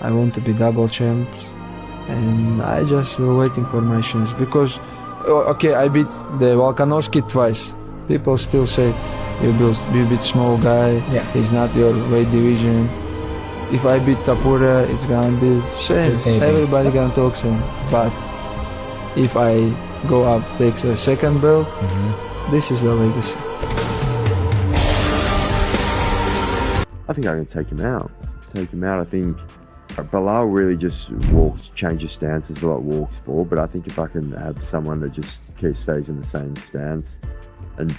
I want to be double champ, and I just waiting for my chance. Because, okay, I beat the Volkanovski twice. People still say, you beat small guy, Yeah. he's not your weight division. If I beat Tapura, it's gonna be same. The same thing. Everybody gonna talk same. But if I go up, take a second belt, this is the legacy. I think I can take him out. I think Bilal really just walks, changes stances a lot, walks forward. But I think if I can have someone that just stays in the same stance, and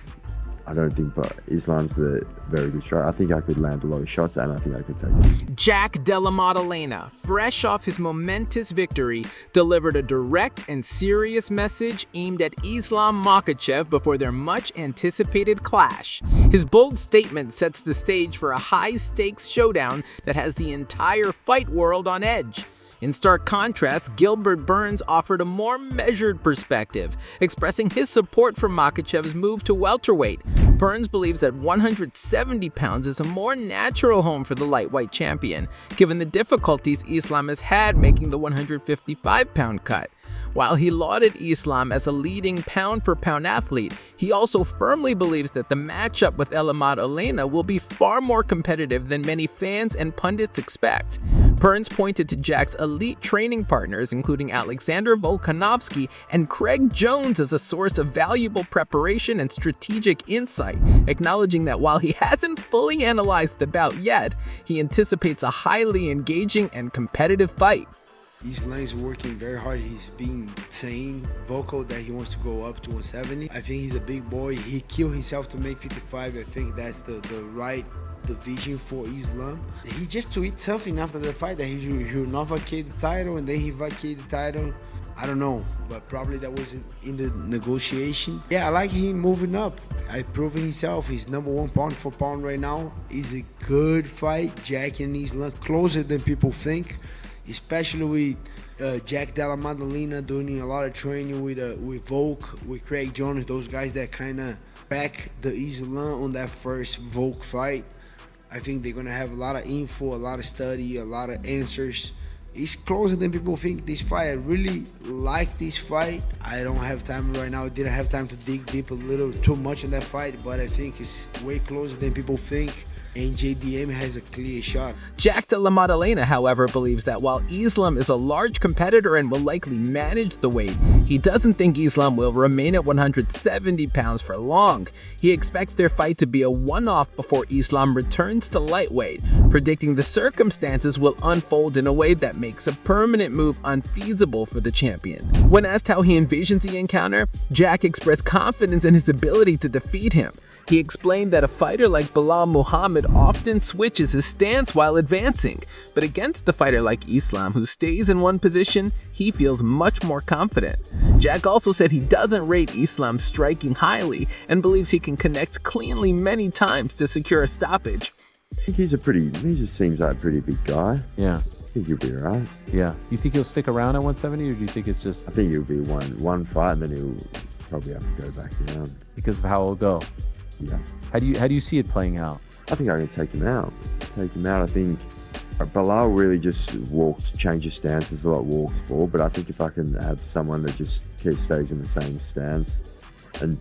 I don't think Islam's a very good striker. I think I could land a lot of shots, and I think I could take it. Jack Della Maddalena, fresh off his momentous victory, delivered a direct and serious message aimed at Islam Makhachev before their much-anticipated clash. His bold statement sets the stage for a high-stakes showdown that has the entire fight world on edge. In stark contrast, Gilbert Burns offered a more measured perspective, expressing his support for Makhachev's move to welterweight. Burns believes that 170 pounds is a more natural home for the lightweight champion, given the difficulties Islam has had making the 155-pound cut. While he lauded Islam as a leading pound-for-pound athlete, he also firmly believes that the matchup with Della Maddalena will be far more competitive than many fans and pundits expect. Burns pointed to Jack's elite training partners, including Alexander Volkanovski and Craig Jones, as a source of valuable preparation and strategic insight, acknowledging that while he hasn't fully analyzed the bout yet, he anticipates a highly engaging and competitive fight. Islam is working very hard. He's been saying vocal that he wants to go up to 170. I think he's a big boy. He killed himself to make 55. I think that's the right division for Islam. He just tweeted something after the fight that he will not vacate the title, and then he vacated the title. I don't know, but probably that was in the negotiation. Yeah, I like him moving up. I proven himself. He's #1 pound for pound right now. It's a good fight. Jack and Islam closer than people think, especially with Jack Della Maddalena doing a lot of training with Volk, with Craig Jones, those guys that kind of back the Islam on that first Volk fight. I think they're gonna have a lot of info, a lot of study, a lot of answers. It's closer than people think, this fight. I really like this fight. I don't have time right now. I didn't have time to dig deep a little too much in that fight, but I think it's way closer than people think. And JDM has a clear shot. Jack Della Maddalena, however, believes that while Islam is a large competitor and will likely manage the weight, he doesn't think Islam will remain at 170 pounds for long. He expects their fight to be a one-off before Islam returns to lightweight, predicting the circumstances will unfold in a way that makes a permanent move unfeasible for the champion. When asked how he envisions the encounter, Jack expressed confidence in his ability to defeat him. He explained that a fighter like Bilal Muhammad often switches his stance while advancing, but against a fighter like Islam who stays in one position, he feels much more confident. Jack also said he doesn't rate Islam's striking highly and believes he can connect cleanly many times to secure a stoppage. I think he just seems like a pretty big guy. Yeah. I think he'll be alright. Yeah. You think he'll stick around at 170, or do you think it's just I think he'll be one fight, and then he'll probably have to go back down. because of how it'll go? Yeah. How do you see it playing out? I think I can take him out. I think Bilal really just walks, changes stances a lot, walks forward. But I think if I can have someone that just stays in the same stance, and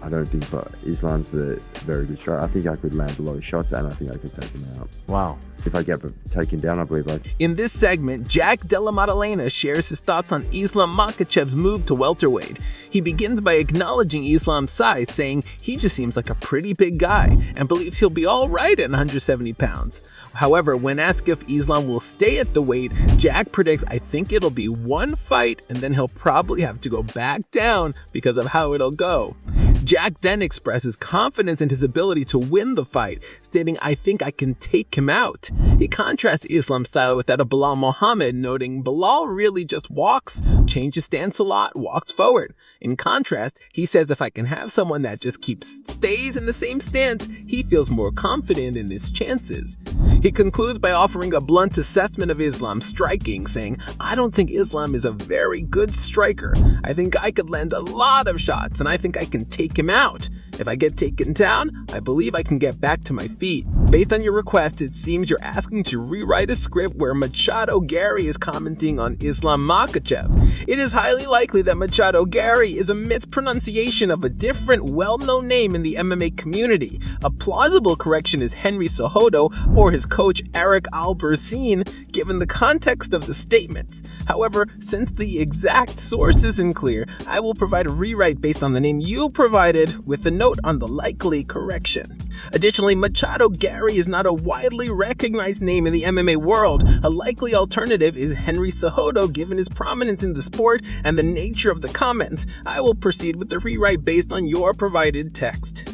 I don't think Islam's a very good striker. I think I could land a lot of shots, and I think I could take him out. Wow. If I get taken down, I believe I can. In this segment, Jack Della Maddalena shares his thoughts on Islam Makhachev's move to welterweight. He begins by acknowledging Islam's size, saying he just seems like a pretty big guy and believes he'll be all right at 170 pounds. However, when asked if Islam will stay at the weight, Jack predicts, "I think it'll be one fight and then he'll probably have to go back down because of how it'll go." Jack then expresses confidence in his ability to win the fight, stating, "I think I can take him out." He contrasts Islam's style with that of Bilal Muhammad, noting Bilal really just walks, changes stance a lot, walks forward. In contrast, he says if I can have someone that just stays in the same stance, he feels more confident in his chances. He concludes by offering a blunt assessment of Islam's striking, saying, "I don't think Islam is a very good striker. I think I could land a lot of shots, and I think I can take him out." If I get taken down, I believe I can get back to my feet. Based on your request, it seems you're asking to rewrite a script where Machado Gary is commenting on Islam Makhachev. It is highly likely that Machado Gary is a mispronunciation of a different well-known name in the MMA community. A plausible correction is Henry Cejudo or his coach Eric Albertine, given the context of the statements. However, since the exact source isn't clear, I will provide a rewrite based on the name you provided with a note on the likely correction. Additionally, Machado Gary is not a widely recognized name in the MMA world. A likely alternative is Henry Cejudo, given his prominence in the sport and the nature of the comments. I will proceed with the rewrite based on your provided text.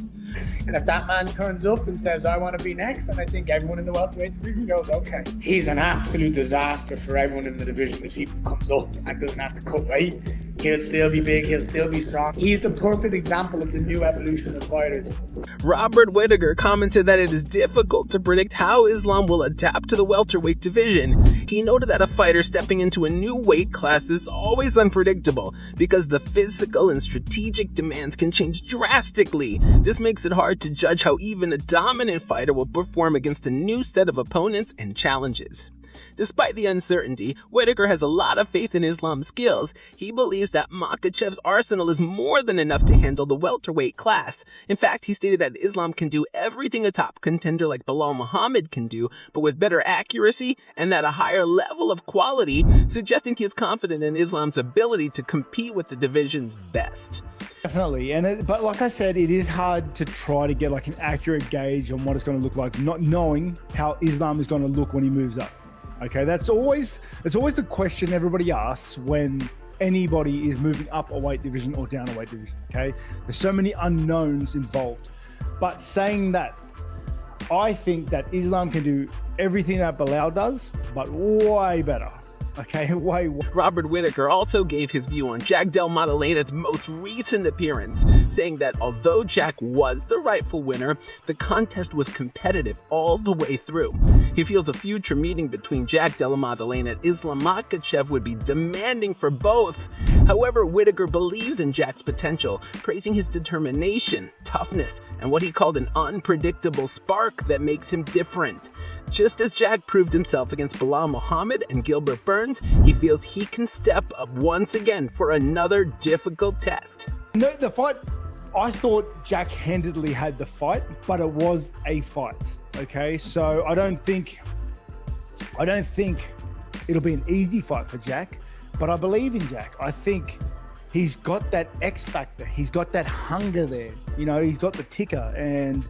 And if that man turns up and says, I want to be next, then I think everyone in the welterweight division goes, okay. He's an absolute disaster for everyone in the division if he comes up and doesn't have to cut weight. He'll still be big, he'll still be strong. He's the perfect example of the new evolution of fighters. Robert Whittaker commented that it is difficult to predict how Islam will adapt to the welterweight division. He noted that a fighter stepping into a new weight class is always unpredictable because the physical and strategic demands can change drastically. This makes it hard to judge how even a dominant fighter will perform against a new set of opponents and challenges. Despite the uncertainty, Whittaker has a lot of faith in Islam's skills. He believes that Makhachev's arsenal is more than enough to handle the welterweight class. In fact, he stated that Islam can do everything a top contender like Belal Muhammad can do, but with better accuracy and at a higher level of quality, suggesting he is confident in Islam's ability to compete with the division's best. Definitely, but like I said, it is hard to try to get like an accurate gauge on what it's going to look like, not knowing how Islam is going to look when he moves up. Okay, it's always the question everybody asks when anybody is moving up a weight division or down a weight division. Okay, there's so many unknowns involved. But saying that, I think that Islam can do everything that Belal does, but way better. Okay, way. Robert Whittaker also gave his view on Jack Della Maddalena's most recent appearance, saying that although Jack was the rightful winner, the contest was competitive all the way through. He feels a future meeting between Jack Della Maddalena and Islam Makhachev would be demanding for both. However, Whittaker believes in Jack's potential, praising his determination, toughness, and what he called an unpredictable spark that makes him different. Just as Jack proved himself against Belal Muhammad and Gilbert Burns, he feels he can step up once again for another difficult test. No, the fight, I thought Jack handedly had the fight, but it was a fight. Okay, so I don't think it'll be an easy fight for Jack, but I believe in Jack. I think he's got that X factor. He's got that hunger there. You know, he's got the ticker, and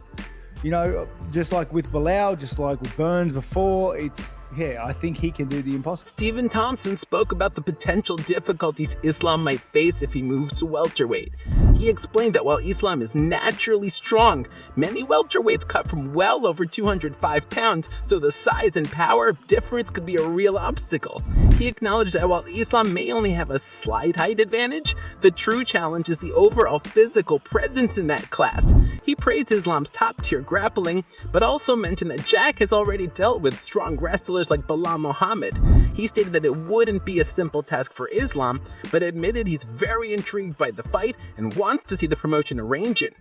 you know, just like with Belal, just like with Burns before, I think he can do the impossible. Stephen Thompson spoke about the potential difficulties Islam might face if he moves to welterweight. He explained that while Islam is naturally strong, many welterweights cut from well over 205 pounds, so the size and power difference could be a real obstacle. He acknowledged that while Islam may only have a slight height advantage, the true challenge is the overall physical presence in that class. He praised Islam's top-tier grappling, but also mentioned that Jack has already dealt with strong wrestlers like Belal Muhammad. He stated that it wouldn't be a simple task for Islam, but admitted he's very intrigued by the fight and wants to see the promotion arrange it.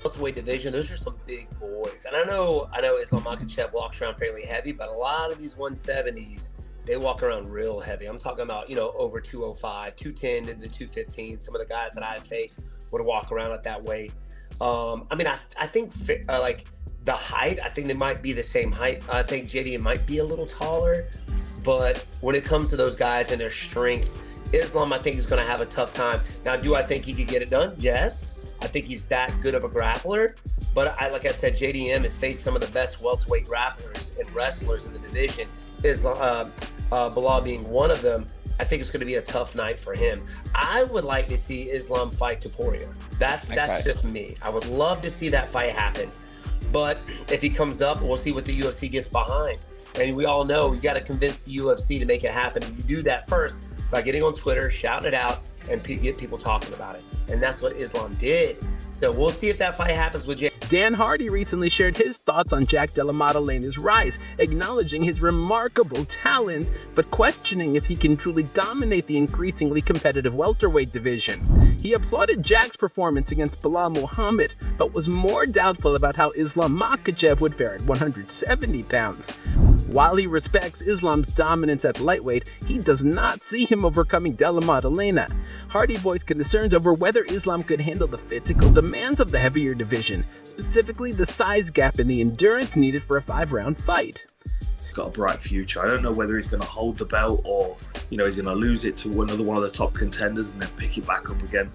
Welterweight division, those are some big boys. And I know Islam Makhachev walks around fairly heavy, but a lot of these 170s, they walk around real heavy. I'm talking about, over 205, 210 into 215. Some of the guys that I faced would walk around at that weight. I think like the height, I think they might be the same height. I think JD might be a little taller, but when it comes to those guys and their strength, Islam, I think, is going to have a tough time. Now, do I think he could get it done? Yes. I think he's that good of a grappler, but like I said, JDM has faced some of the best welterweight grapplers and wrestlers in the division. Islam, Belal being one of them. I think it's going to be a tough night for him. I would like to see Islam fight Topuria. That's just me. I would love to see that fight happen. But if he comes up, we'll see what the UFC gets behind. And we all know you got to convince the UFC to make it happen. And you do that first by getting on Twitter, shouting it out, and get people talking about it. And that's what Islam did. So we'll see if that fight happens with Jay. Dan Hardy recently shared his thoughts on Jack Della Maddalena's rise, acknowledging his remarkable talent, but questioning if he can truly dominate the increasingly competitive welterweight division. He applauded Jack's performance against Belal Muhammad, but was more doubtful about how Islam Makhachev would fare at 170 pounds. While he respects Islam's dominance at lightweight, he does not see him overcoming Della Maddalena. Hardy voiced concerns over whether Islam could handle the physical demands of the heavier division, specifically the size gap and the endurance needed for a 5-round fight. He's got a bright future. I don't know whether he's going to hold the belt or, he's going to lose it to another one of the top contenders and then pick it back up again.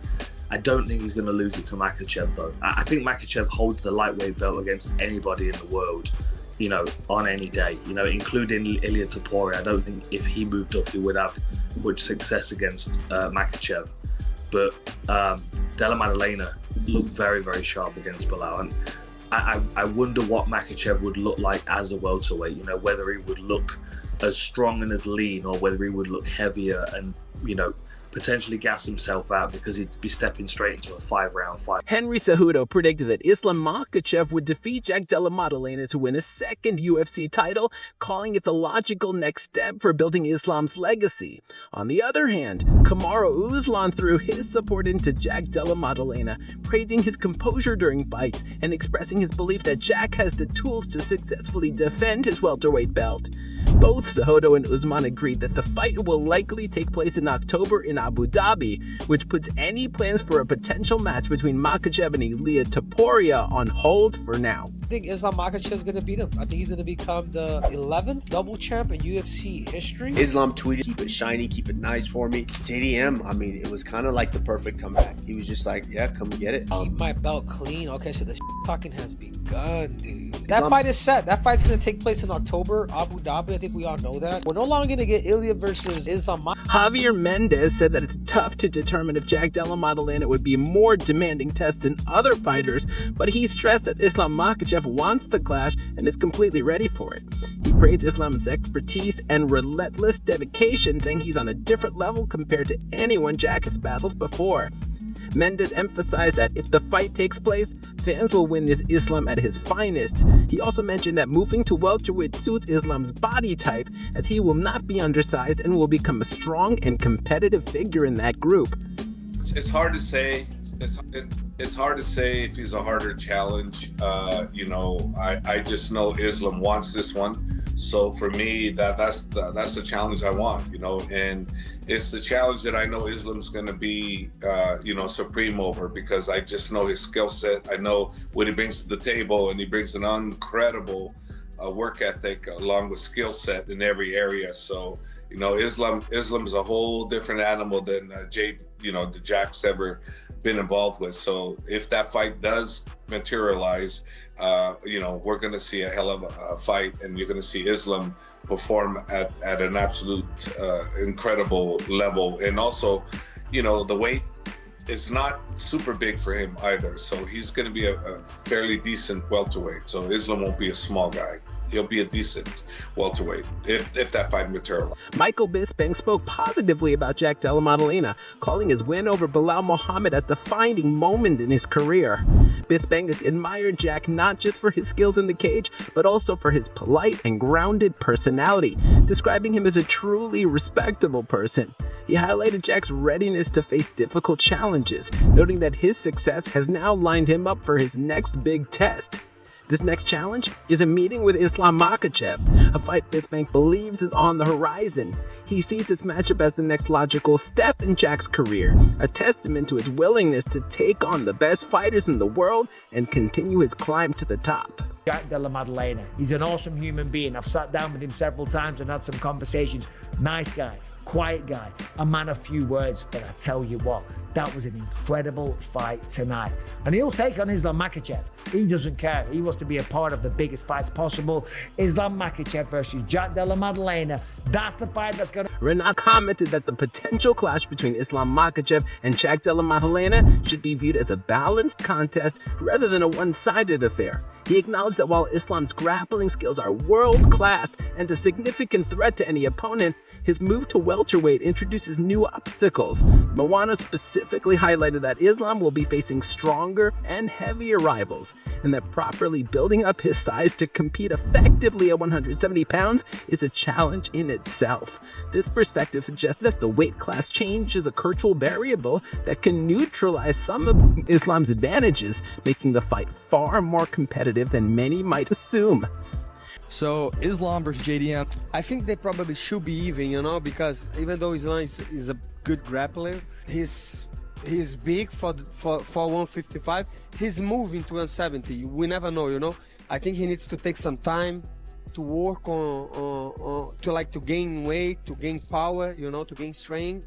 I don't think he's going to lose it to Makhachev, though. I think Makhachev holds the lightweight belt against anybody in the world, on any day, including Ilia Topuria. I don't think if he moved up, he would have much success against Makhachev. But Della Maddalena looked very, very sharp against Belal. And I wonder what Makhachev would look like as a welterweight, whether he would look as strong and as lean or whether he would look heavier and, potentially gas himself out because he'd be stepping straight into a 5-round fight. Henry Cejudo predicted that Islam Makhachev would defeat Jack Della Maddalena to win a second UFC title, calling it the logical next step for building Islam's legacy. On the other hand, Kamaru Usman threw his support into Jack Della Maddalena, praising his composure during fights and expressing his belief that Jack has the tools to successfully defend his welterweight belt. Both Cejudo and Usman agreed that the fight will likely take place in October in Abu Dhabi, which puts any plans for a potential match between Makhachev and Ilia Topuria on hold for now. I think Islam Makhachev is going to beat him. I think he's going to become the 11th double champ in UFC history. Islam tweeted, "Keep it shiny, keep it nice for me." JDM, it was kind of like the perfect comeback. He was just like, yeah, come get it. Keep my belt clean. Okay, so the talking has begun, dude. That fight is set. That fight's going to take place in October, Abu Dhabi. I think we all know that. We're no longer going to get Ilia versus Islam Makhachev. Javier Mendez said that it's tough to determine if Jack Della Maddalena would be a more demanding test than other fighters, but he stressed that Islam Makhachev wants the clash and is completely ready for it. He praised Islam's expertise and relentless dedication, saying he's on a different level compared to anyone Jack has battled before. Mendez emphasized that if the fight takes place, fans will witness Islam at his finest. He also mentioned that moving to welterweight suits Islam's body type, as he will not be undersized and will become a strong and competitive figure in that group. It's hard to say. It's hard to say if he's a harder challenge. I just know Islam wants this one. So for me, that's the challenge I want, and it's the challenge that I know Islam's going to be, supreme over, because I just know his skill set. I know what he brings to the table, and he brings an incredible work ethic along with skill set in every area. So, Islam is a whole different animal than the Jack's ever been involved with. So if that fight does materialize, we're going to see a hell of a fight, and you're going to see Islam perform at an absolute incredible level. And also, the weight is not super big for him either. So he's going to be a fairly decent welterweight. So Islam won't be a small guy. He'll be a decent welterweight if that fight materializes. Michael Bisping spoke positively about Jack Della Maddalena, calling his win over Belal Muhammad a defining moment in his career. Bisping has admired Jack not just for his skills in the cage, but also for his polite and grounded personality, describing him as a truly respectable person. He highlighted Jack's readiness to face difficult challenges, noting that his success has now lined him up for his next big test. This next challenge is a meeting with Islam Makhachev, a fight Bisping believes is on the horizon. He sees this matchup as the next logical step in Jack's career, a testament to his willingness to take on the best fighters in the world and continue his climb to the top. Jack Della Maddalena, he's an awesome human being. I've sat down with him several times and had some conversations. Nice guy. Quiet guy, a man of few words, but I tell you what, that was an incredible fight tonight. And he'll take on Islam Makhachev. He doesn't care. He wants to be a part of the biggest fights possible. Islam Makhachev versus Jack Della Maddalena. That's the fight that's going to... Renat commented that the potential clash between Islam Makhachev and Jack Della Maddalena should be viewed as a balanced contest rather than a one-sided affair. He acknowledged that while Islam's grappling skills are world-class and a significant threat to any opponent, his move to welterweight introduces new obstacles. Moana specifically highlighted that Islam will be facing stronger and heavier rivals, and that properly building up his size to compete effectively at 170 pounds is a challenge in itself. This perspective suggests that the weight class change is a cultural variable that can neutralize some of Islam's advantages, making the fight far more competitive than many might assume. So Islam versus JDM. I think they probably should be even, you know, because even though Islam is a good grappler, he's big for 155. He's moving to 170. We never know, you know. I think he needs to take some time to work on to gain weight, to gain power, you know, to gain strength.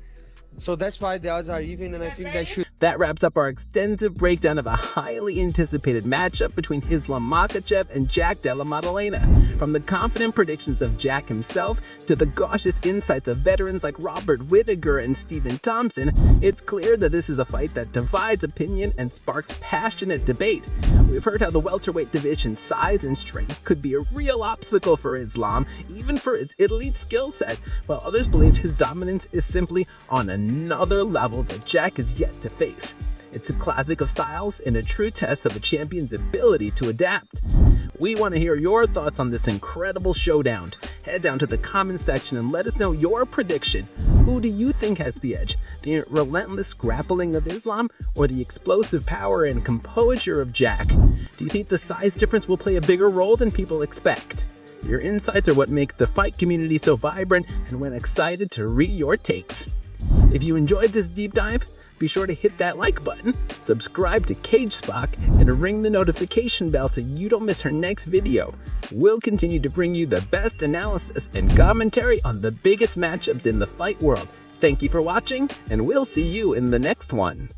So that's why the odds are even, and I think they should. That wraps up our extensive breakdown of a highly anticipated matchup between Islam Makhachev and Jack Della Maddalena. From the confident predictions of Jack himself to the cautious insights of veterans like Robert Whittaker and Stephen Thompson, it's clear that this is a fight that divides opinion and sparks passionate debate. We've heard how the welterweight division's size and strength could be a real obstacle for Islam, even for its elite skill set, while others believe his dominance is simply on another level that Jack is yet to face. It's a classic of styles and a true test of a champion's ability to adapt. We want to hear your thoughts on this incredible showdown. Head down to the comments section and let us know your prediction. Who do you think has the edge? The relentless grappling of Islam or the explosive power and composure of Jack? Do you think the size difference will play a bigger role than people expect? Your insights are what make the fight community so vibrant, and we're excited to read your takes. If you enjoyed this deep dive, be sure to hit that like button, subscribe to Cage Spock, and ring the notification bell so you don't miss our next video. We'll continue to bring you the best analysis and commentary on the biggest matchups in the fight world. Thank you for watching, and we'll see you in the next one.